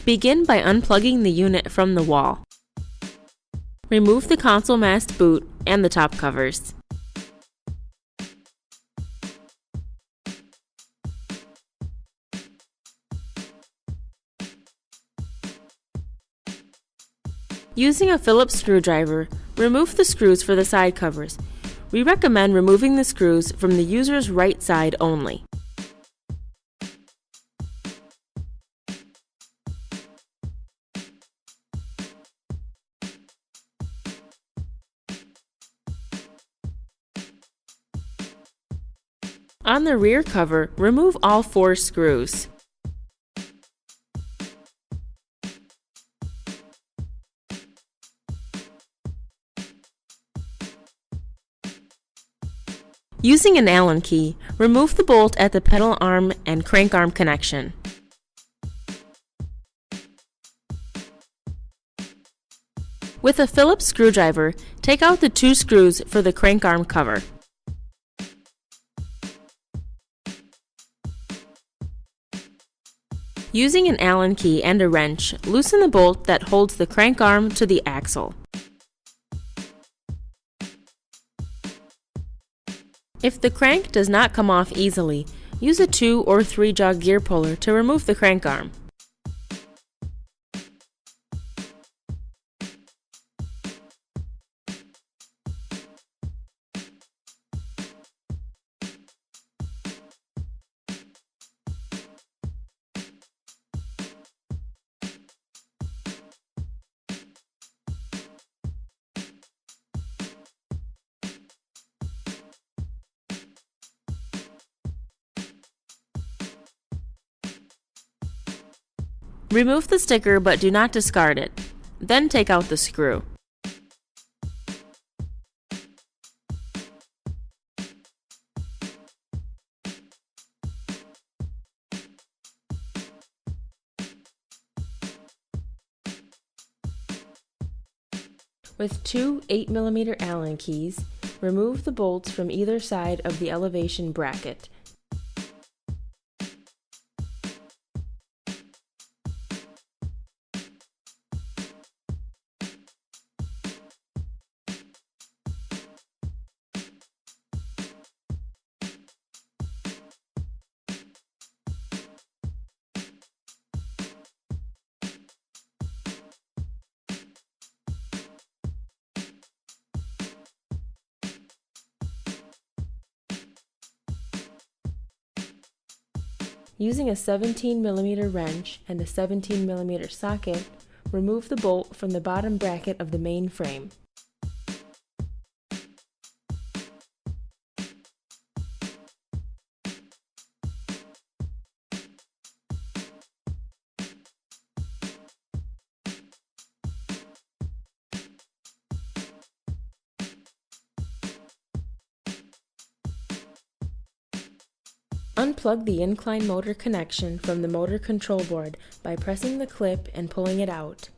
Begin by unplugging the unit from the wall. Remove the console mast boot and the top covers. Using a Phillips screwdriver, remove the screws for the side covers. We recommend removing the screws from the user's right side only. On the rear cover, remove all 4 screws. Using an Allen key, remove the bolt at the pedal arm and crank arm connection. With a Phillips screwdriver, take out the 2 screws for the crank arm cover. Using an Allen key and a wrench, loosen the bolt that holds the crank arm to the axle. If the crank does not come off easily, use a 2 or 3 jog gear puller to remove the crank arm. Remove the sticker but do not discard it. Then take out the screw. With 2 8mm Allen keys, remove the bolts from either side of the elevation bracket. Using a 17mm wrench and a 17mm socket, remove the bolt from the bottom bracket of the main frame. Unplug the incline motor connection from the motor control board by pressing the clip and pulling it out.